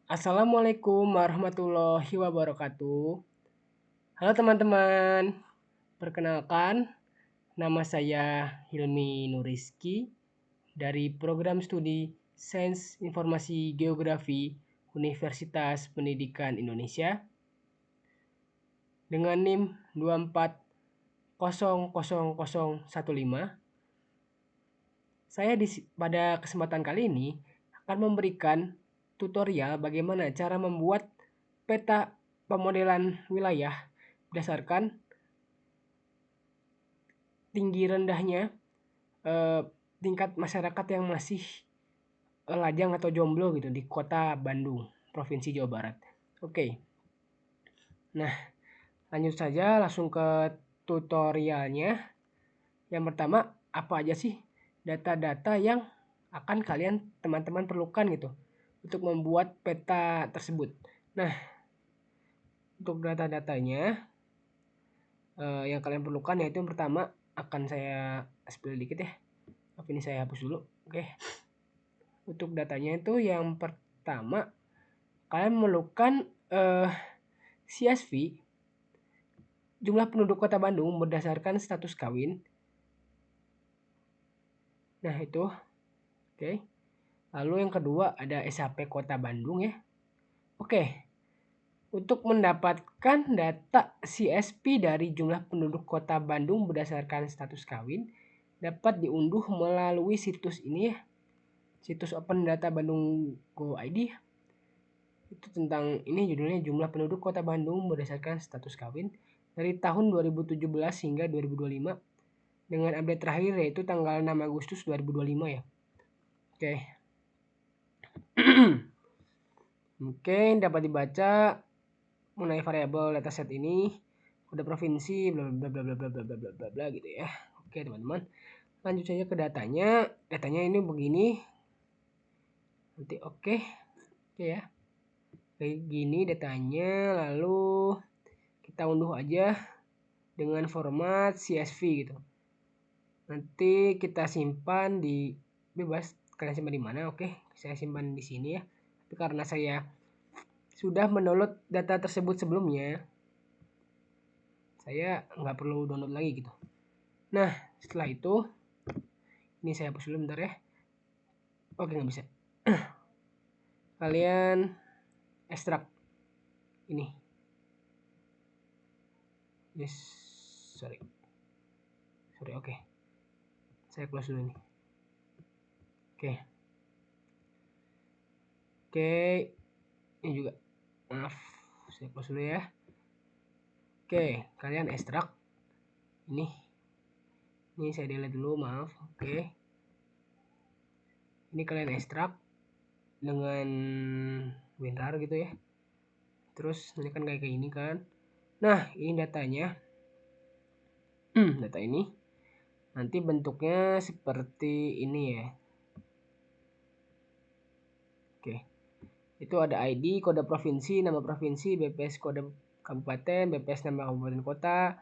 Assalamualaikum warahmatullahi wabarakatuh. Halo teman-teman, perkenalkan nama saya Hilmi Nuriski dari Program Studi Sains Informasi Geografi Universitas Pendidikan Indonesia dengan NIM 2400015. Pada kesempatan kali ini akan memberikan tutorial bagaimana cara membuat peta pemodelan wilayah berdasarkan tinggi rendahnya tingkat masyarakat yang masih lajang atau jomblo gitu di kota Bandung, Provinsi Jawa Barat. Oke. Nah, lanjut saja langsung ke tutorialnya. Yang pertama, apa aja sih data-data yang akan kalian teman-teman perlukan gitu untuk membuat peta tersebut. Nah, untuk data-datanya yang kalian perlukan yaitu yang pertama akan saya spill dikit ya. Tapi ini saya hapus dulu. Oke. Untuk datanya itu yang pertama kalian memerlukan CSV jumlah penduduk Kota Bandung berdasarkan status kawin. Nah, itu. Oke. Lalu yang kedua ada SHP Kota Bandung ya. Oke. Untuk mendapatkan data CSV dari jumlah penduduk Kota Bandung berdasarkan status kawin dapat diunduh melalui situs ini ya. Situs Open Data Bandung Go ID. Itu tentang ini judulnya jumlah penduduk Kota Bandung berdasarkan status kawin dari tahun 2017 hingga 2025 dengan update terakhir yaitu tanggal 6 Agustus 2025 ya. Oke. Mungkin dapat dibaca mengenai variabel dataset ini, kode provinsi, bla bla bla bla bla bla bla bla bla gitu ya. Oke teman-teman, lanjut saja ke datanya. Datanya ini begini. Nanti oke ya. Kayak gini datanya, lalu kita unduh aja dengan format CSV gitu. Nanti kita simpan di bebas kalian simpan di mana, oke? Saya simpan di sini ya. Tapi karena saya sudah mendownload data tersebut sebelumnya, saya nggak perlu download lagi gitu. Nah, setelah itu ini saya hapus dulu bentar ya. Oke, nggak bisa. Kalian ekstrak ini. Yes, sorry, oke. Saya close dulu nih. Oke, ini juga. Maaf, saya close dulu ya. Oke, kalian ekstrak ini saya delete dulu, maaf. Oke, ini kalian ekstrak dengan WinRAR gitu ya. Terus ini kan kayak ini kan. Nah, ini datanya. Data ini nanti bentuknya seperti ini ya. Oke, itu ada ID, kode provinsi, nama provinsi, BPS kode kabupaten, BPS nama kabupaten kota,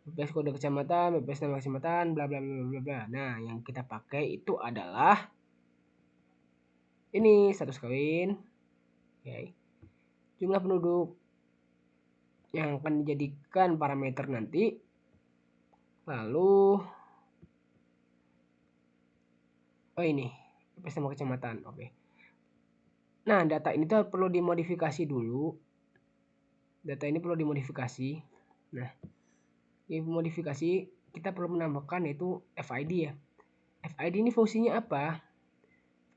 BPS kode kecamatan, BPS nama kecamatan, bla bla bla bla bla. Nah, yang kita pakai itu adalah ini status kawin. Oke. Jumlah penduduk yang akan dijadikan parameter nanti. Lalu ini BPS nama kecamatan. Oke. Nah, data ini tuh perlu dimodifikasi dulu. Data ini perlu dimodifikasi. Nah, di modifikasi kita perlu menambahkan yaitu FID ya. FID ini fungsinya apa?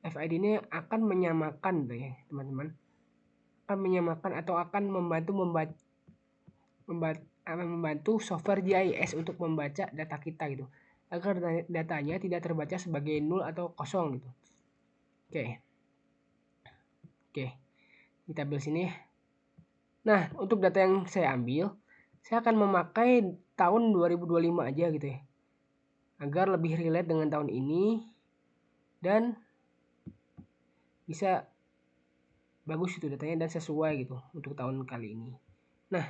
FID ini akan menyamakan ya, teman-teman. Akan menyamakan atau akan membantu software GIS untuk membaca data kita gitu. Agar datanya tidak terbaca sebagai 0 atau kosong gitu. Oke. Kita ambil sini ya. Nah, untuk data yang saya ambil, saya akan memakai tahun 2025 aja gitu ya. Agar lebih relate dengan tahun ini dan bisa bagus itu datanya dan sesuai gitu untuk tahun kali ini. Nah,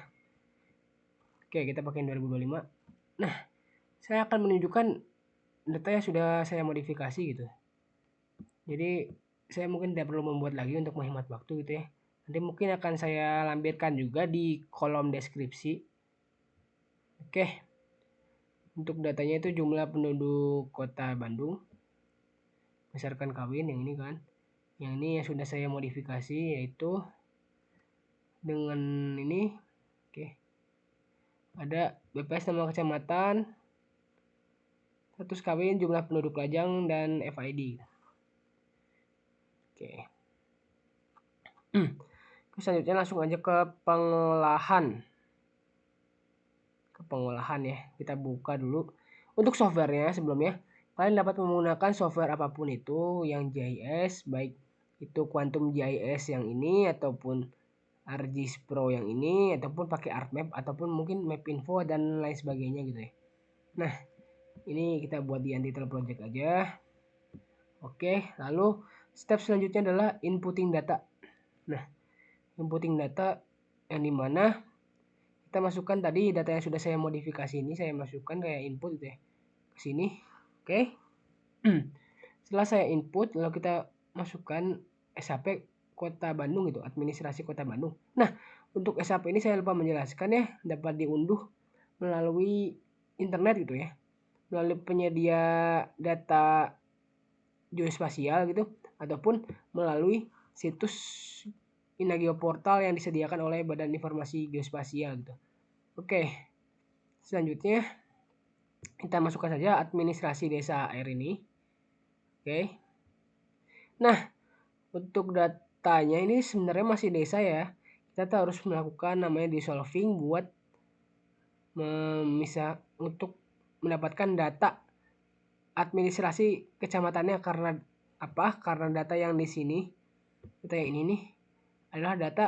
oke kita pakai 2025. Nah, saya akan menunjukkan datanya sudah saya modifikasi gitu. Jadi saya mungkin tidak perlu membuat lagi untuk menghemat waktu gitu ya. Nanti mungkin akan saya lampirkan juga di kolom deskripsi. Oke, untuk datanya itu jumlah penduduk kota Bandung berdasarkan kawin yang ini kan. Yang ini yang sudah saya modifikasi yaitu dengan ini. Oke. Ada BPS nama kecamatan, status kawin, jumlah penduduk lajang dan FID. Oke. Selanjutnya langsung aja ke pengolahan. Ya. Kita buka dulu. Untuk softwarenya sebelumnya, kalian dapat menggunakan software apapun itu yang GIS, baik itu Quantum GIS yang ini ataupun ArcGIS Pro yang ini ataupun pakai ArcMap ataupun mungkin Mapinfo dan lain sebagainya gitu ya. Nah, ini kita buat di Untitled Project aja. Oke, lalu step selanjutnya adalah inputting data. Nah, inputting data yang dimana kita masukkan tadi data yang sudah saya modifikasi ini, saya masukkan kayak input gitu ya ke sini. Oke. Setelah saya input, lalu kita masukkan SHP Kota Bandung gitu, administrasi Kota Bandung. Nah, untuk SHP ini saya lupa menjelaskan ya, dapat diunduh melalui internet gitu ya, melalui penyedia data geospasial gitu, ataupun melalui situs Inagio Portal yang disediakan oleh Badan Informasi Geospasial gitu. Oke, selanjutnya kita masukkan saja administrasi desa air ini. Oke. Nah, untuk datanya ini sebenarnya masih desa ya. Kita harus melakukan namanya dissolving buat untuk mendapatkan data administrasi kecamatannya. Karena apa? Karena data yang di sini, data yang ini nih adalah data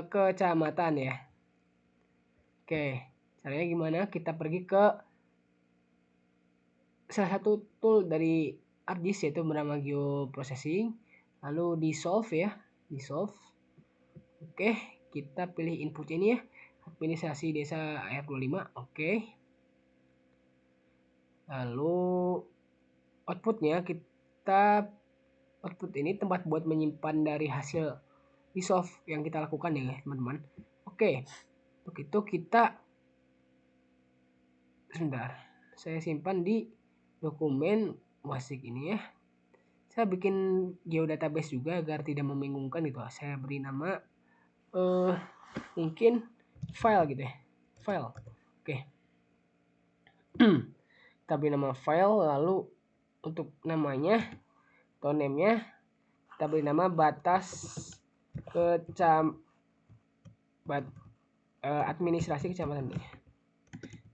kecamatan ya. Oke, caranya gimana? Kita pergi ke salah satu tool dari ArcGIS yaitu bernama Geoprocessing, lalu dissolve ya, dissolve. Oke, kita pilih input ini ya, administrasi desa AR25. Oke, lalu outputnya kita output ini tempat buat menyimpan dari hasil dissolve yang kita lakukan ya teman-teman. Oke, untuk itu kita sebentar, saya simpan di dokumen wasik ini ya. Saya bikin geodatabase juga agar tidak membingungkan gitu. Saya beri nama mungkin file gitu ya, file. Oke. Kita beri nama file, lalu untuk namanya atau name-nya kita beri nama batas administrasi kecamatan nih.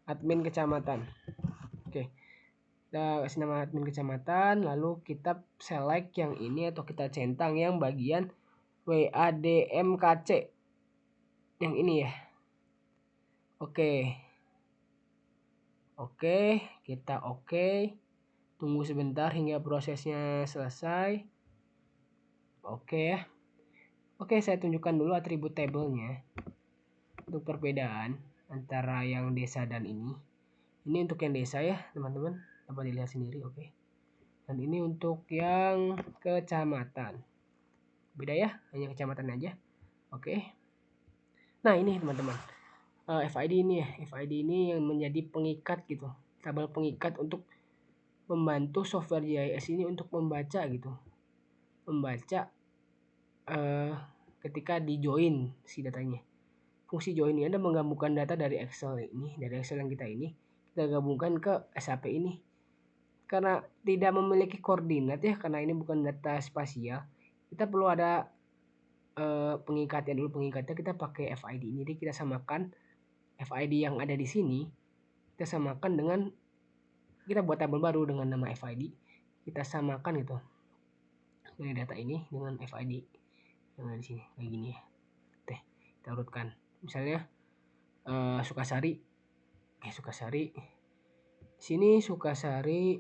Admin kecamatan. Oke. Kita kasih nama admin kecamatan, lalu kita select yang ini atau kita centang yang bagian WADMKC yang ini ya. Oke. Oke, kita oke. Tunggu sebentar hingga prosesnya selesai. Oke ya. Oke, saya tunjukkan dulu atribut tabelnya. Untuk perbedaan antara yang desa dan ini. Ini untuk yang desa ya, teman-teman. Dapat dilihat sendiri, oke. Dan ini untuk yang kecamatan. Beda ya, hanya kecamatan aja. Oke. Nah, ini teman-teman. FID ini ya, FID ini yang menjadi pengikat gitu. Tabel pengikat untuk membantu software GIS ini untuk membaca gitu. Membaca ketika di join si datanya. Fungsi join ini adalah menggabungkan data dari Excel ini, dari Excel yang kita gabungkan ke SAP ini. Karena tidak memiliki koordinat ya, karena ini bukan data spasial, kita perlu ada pengikatnya dulu. Pengikatnya kita pakai FID ini. Jadi kita samakan FID yang ada di sini, kita samakan dengan, kita buat tabel baru dengan nama FID, kita samakan gitu dari data ini dengan FID yang ada di sini kayak gini ya. Oke, kita urutkan. Misalnya Sukasari. Oke, Sukasari. Sini Sukasari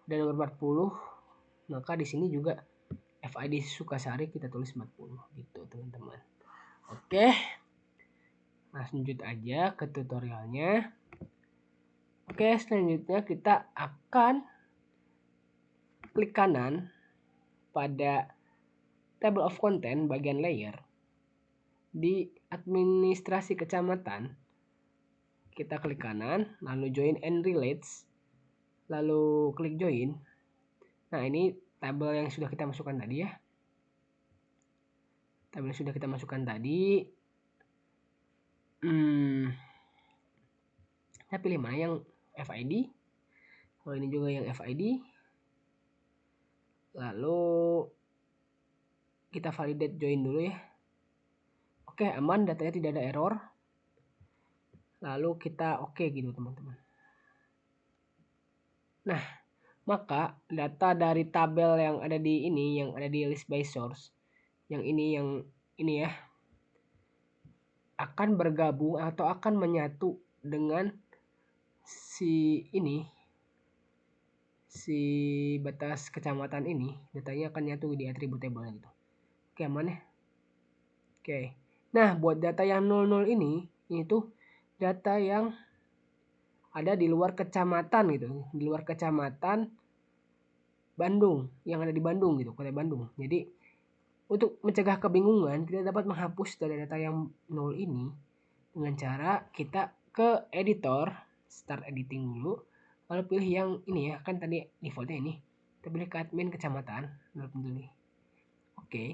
dan nomor 40, maka di sini juga FID Sukasari kita tulis 40 gitu teman-teman. Oke. Lanjut aja ke tutorialnya. Oke, selanjutnya kita akan klik kanan pada table of content bagian layer. Di administrasi kecamatan, kita klik kanan, lalu join and relates, lalu klik join. Nah, ini tabel yang sudah kita masukkan tadi ya. Tabel yang sudah kita masukkan tadi. Kita pilih mana yang FID. Kalau ini juga yang FID. Lalu kita validate join dulu ya. Oke, aman, datanya tidak ada error. Lalu kita oke gitu teman-teman. Nah, maka data dari tabel yang ada di ini, yang ada di list by source, yang ini ya, akan bergabung atau akan menyatu dengan si batas kecamatan ini. Datanya akan nyatu di atribut table gitu. Oke, aman ya. Oke. Nah, buat data yang 00 ini tuh data yang ada di luar kecamatan gitu, di luar kecamatan Bandung, yang ada di Bandung gitu, kota Bandung. Jadi untuk mencegah kebingungan, kita dapat menghapus data-data yang 0 ini dengan cara kita ke editor, start editing dulu, lalu pilih yang ini ya, kan tadi defaultnya ini. Kita pilih ke admin kecamatan, lalu oke.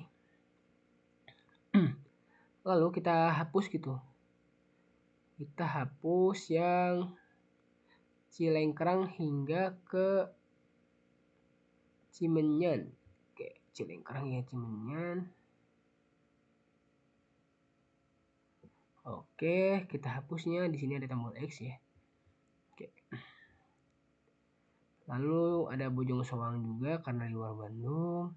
Lalu kita hapus gitu. Kita hapus yang Cilengkrang hingga ke Cimenyan. Oke, Cilengkrang ya Cimenyan. Oke, kita hapusnya. Di sini ada tombol X ya. Oke. Lalu ada Bojong Soang juga karena di luar Bandung.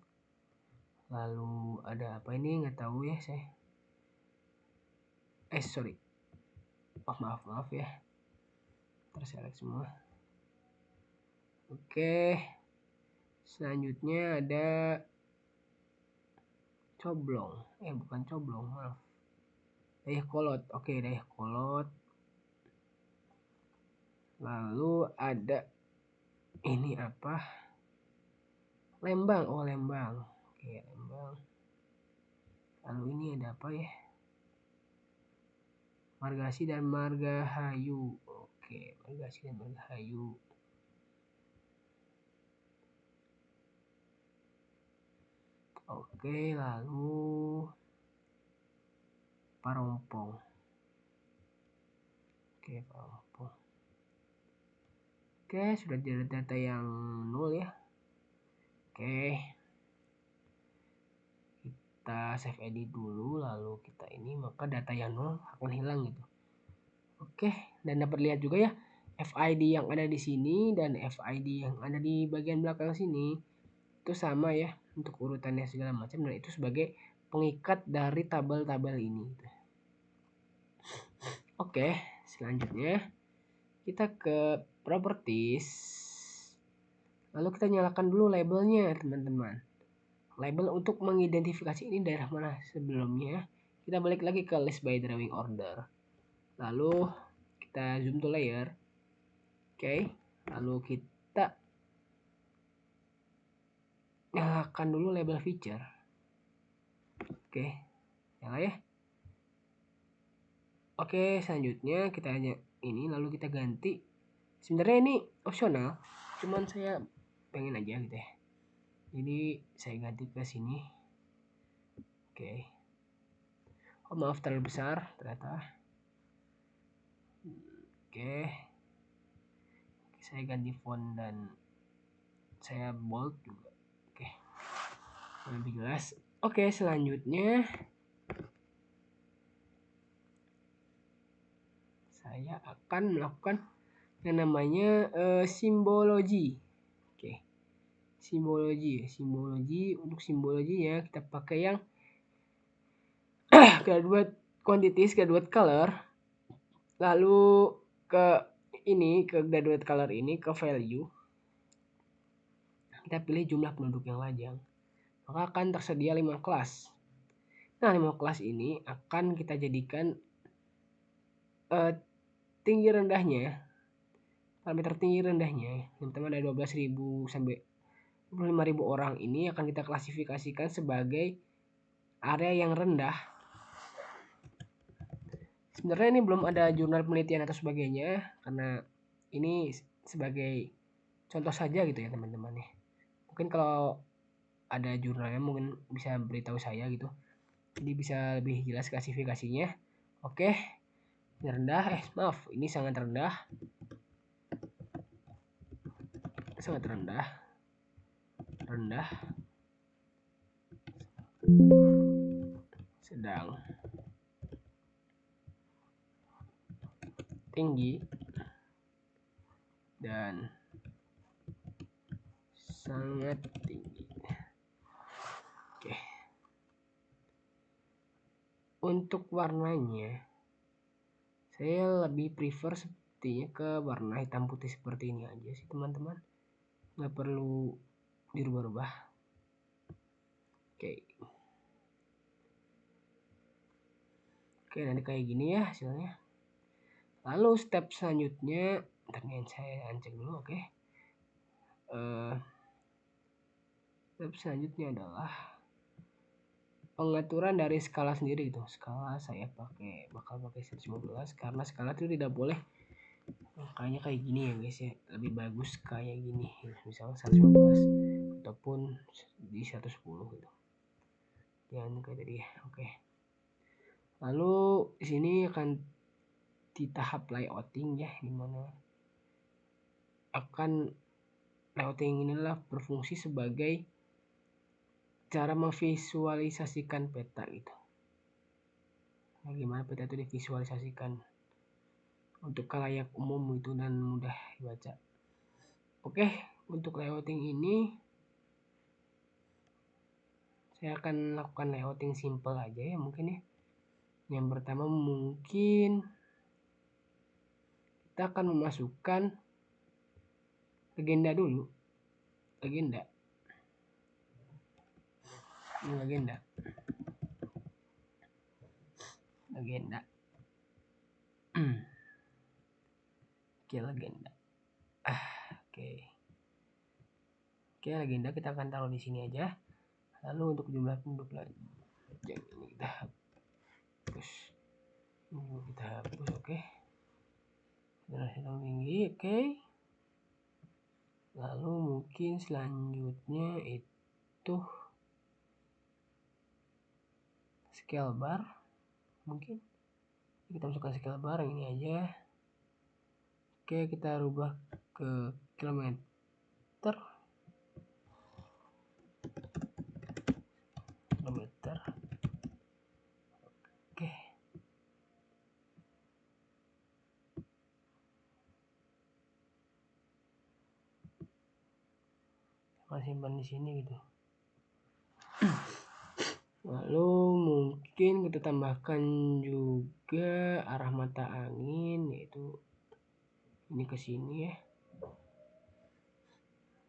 Lalu ada apa ini? Nggak tahu ya saya. Sorry. Maaf ya. Terselect semua. Oke. Selanjutnya ada Coblong. Bukan Coblong, maaf. Dayakolot. Oke, Dayakolot. Lalu ada ini apa? Lembang. Oh, Lembang. Oke, Lembang. Lalu ini ada apa ya? Margasi dan Margahayu. Oke, Margasi dan Margahayu. Oke, lalu Parompong. Oke, Parompong. Oke, sudah ada data yang 0 ya. Oke. Kita save edit dulu, lalu kita ini, maka data yang 0 akan hilang gitu. Oke, dan dapat lihat juga ya, FID yang ada di sini dan FID yang ada di bagian belakang sini itu sama ya untuk urutannya segala macam, dan itu sebagai pengikat dari tabel-tabel ini. Oke, selanjutnya kita ke properties. Lalu kita nyalakan dulu labelnya teman-teman. Label untuk mengidentifikasi ini daerah mana sebelumnya. Kita balik lagi ke list by drawing order. Lalu kita zoom to layer. Oke, lalu kita nyalakan dulu label feature. Oke, nyala ya. Oke, selanjutnya kita hanya ini, lalu kita ganti. Sebenarnya ini opsional, cuman saya pengen aja gitu ya. Jadi saya ganti ke sini. Oke. Oh, maaf, terlalu besar ternyata. Oke. Saya ganti font dan saya bold juga. Oke. Lebih jelas. Oke, selanjutnya saya akan melakukan yang namanya simbologi. Oke. Simbologi. Untuk simbologinya kita pakai yang graduate quantities, graduate color. Lalu ke graduate color ini, ke value. Kita pilih jumlah penduduk yang lajang. Maka akan tersedia 5 kelas. Nah, 5 kelas ini akan kita jadikan tinggi rendahnya, parameter tinggi rendahnya, teman-teman, ada 12.000 sampai 25.000 orang ini akan kita klasifikasikan sebagai area yang rendah. Sebenarnya ini belum ada jurnal penelitian atau sebagainya, karena ini sebagai contoh saja gitu ya teman-teman nih. Mungkin kalau ada jurnalnya mungkin bisa beritahu saya gitu. Jadi bisa lebih jelas klasifikasinya. Oke, ini rendah. Maaf, ini sangat rendah. Sangat rendah. Rendah. Sedang. Tinggi. Dan sangat tinggi. Oke. Untuk warnanya, saya lebih prefer sepertinya ke warna hitam putih seperti ini aja sih teman-teman. Nggak perlu dirubah-rubah. Oke. Oke, nanti kayak gini ya hasilnya. Lalu step selanjutnya, ternyata saya cek dulu, oke. Step selanjutnya adalah pengaturan dari skala sendiri itu. Skala saya bakal pakai 115 karena skala itu tidak boleh angkanya kayak gini ya guys ya. Lebih bagus kayak gini. Misalnya 115 ataupun di 110 gitu. Jangan kayak tadi ya. Oke. Lalu di sini akan di tahap layouting ya, dimana akan layouting inilah berfungsi sebagai cara memvisualisasikan peta gitu. Bagaimana peta itu divisualisasikan untuk khalayak umum itu dan mudah dibaca. Oke, untuk layouting ini saya akan lakukan layouting simple aja ya mungkin ya. Yang pertama mungkin kita akan memasukkan legenda dulu. Legenda. Ini legenda. Legenda. Oke, legenda. Oke. Oke, legenda kita akan taruh di sini aja. Lalu untuk jumlah penduduk lagi. Yang ini kita hapus. Ini kita hapus, oke. Durasi yang tinggi, oke. Lalu mungkin selanjutnya itu scale bar. Mungkin kita masukkan scale bar yang ini aja. Oke, kita rubah ke kilometer. Oke. Kita simpan di sini gitu. Lalu mungkin kita tambahkan juga arah mata angin, yaitu ini ke sini ya.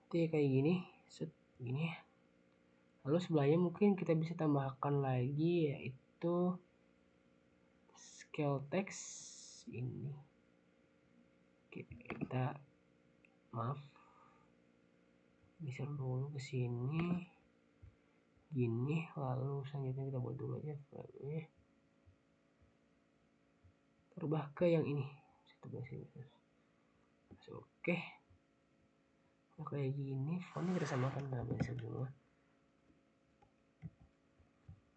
Oke, kayak gini, set gini ya. Lalu sebelahnya mungkin kita bisa tambahkan lagi yaitu scale text ini. Oke, kita maaf bisa dulu ke sini gini, lalu selanjutnya kita buat dulu aja frame-nya. Terubah ke yang ini. Oke. Nah, kayak gini, fontnya kita samakan dengan biasa semua.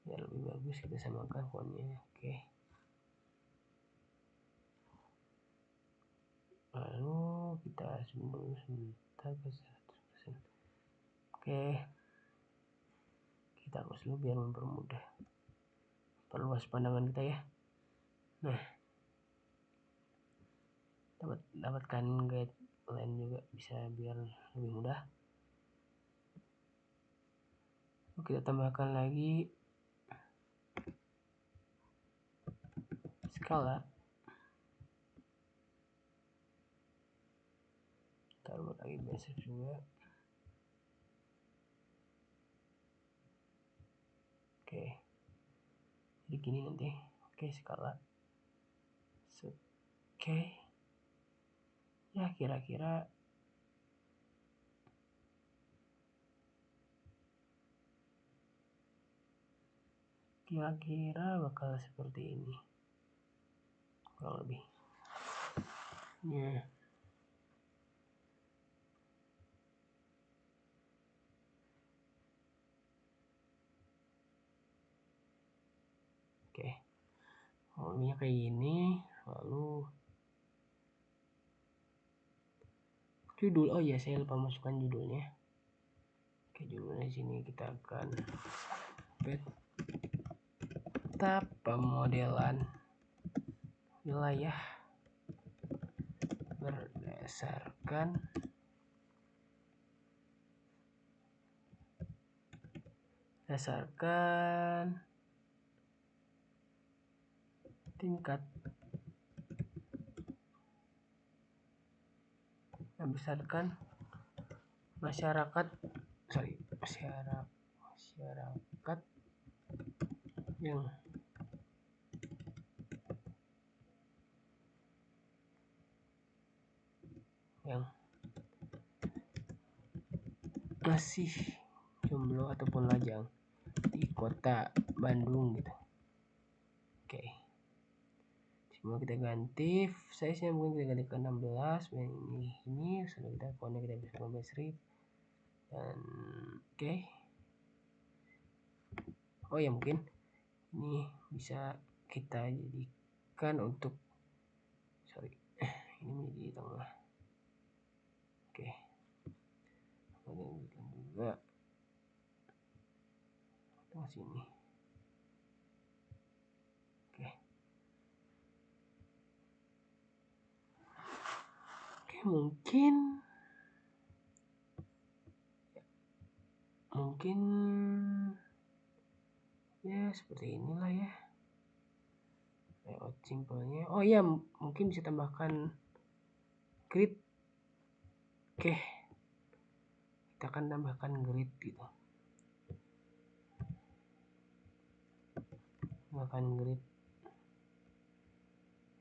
Ya lebih bagus kita samakan fontnya. Oke. Lalu kita zoom sebentar ke 100%. Oke. Kita hapus dulu biar mempermudah. Perluas pandangan kita ya. Nah. Dapatkan guideline juga bisa biar lebih mudah. Kita tambahkan lagi skala. Taruh lagi biasa juga. Oke. Jadi gini nanti. Oke, skala. Oke. Ya kira-kira kira-kira bakal seperti ini kurang lebih ya. Oke, ini kayak gini. Lalu judul, oh ya saya lupa masukkan judulnya. Oke, judulnya di sini kita akan peta pemodelan wilayah berdasarkan tingkat masyarakat yang masih jomblo ataupun lajang di kota Bandung gitu. Oke, semua kita ganti size nya, mungkin kita ganti ke 16 dan ini sudah kita connect, kita bisa tambah strip dan oke. Oh ya, mungkin ini bisa kita jadikan untuk ini di tengah. Oke, kemudian juga tengah sini. Oke, mungkin ya seperti inilah ya layout simpelnya. Oh iya, mungkin bisa tambahkan grid. Oke, kita akan tambahkan grid gitu. Tambahkan grid.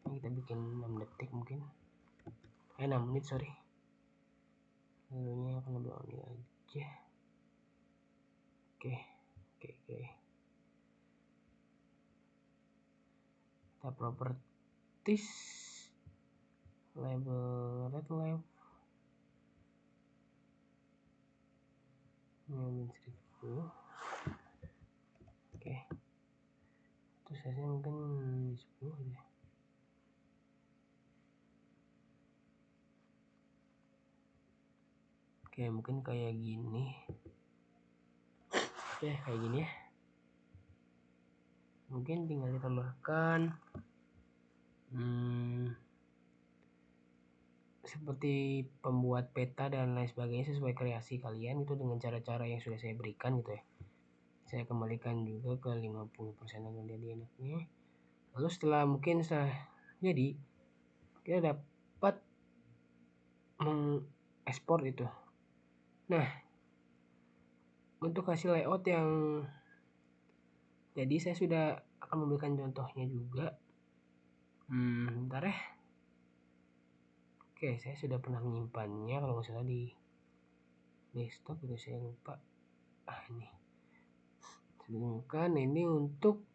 Ini kita bikin 6 detik mungkin. 6 menit sorry. Lalunya akan bawa ini aja. Oke. Kita properties, label red left, ini 1000. Oke, terus size-nya mungkin 10 aja. Oke, mungkin kayak gini. Oke, kayak gini ya. Mungkin tinggal ditambahkan seperti pembuat peta dan lain sebagainya sesuai kreasi kalian itu dengan cara-cara yang sudah saya berikan gitu ya. Saya kembalikan juga ke 50% agar jadi enaknya. Lalu setelah jadi kita dapat mengekspor itu. Nah, untuk hasil layout yang jadi saya sudah akan memberikan contohnya juga. Bentar ya. Oke, saya sudah pernah menyimpannya kalau nggak salah di desktop itu, saya lupa. Ini sedangkan ini untuk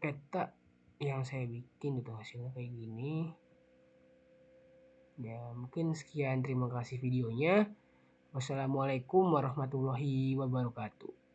peta yang saya bikin itu hasilnya kayak gini ya. Mungkin sekian, terima kasih videonya. Wassalamualaikum warahmatullahi wabarakatuh.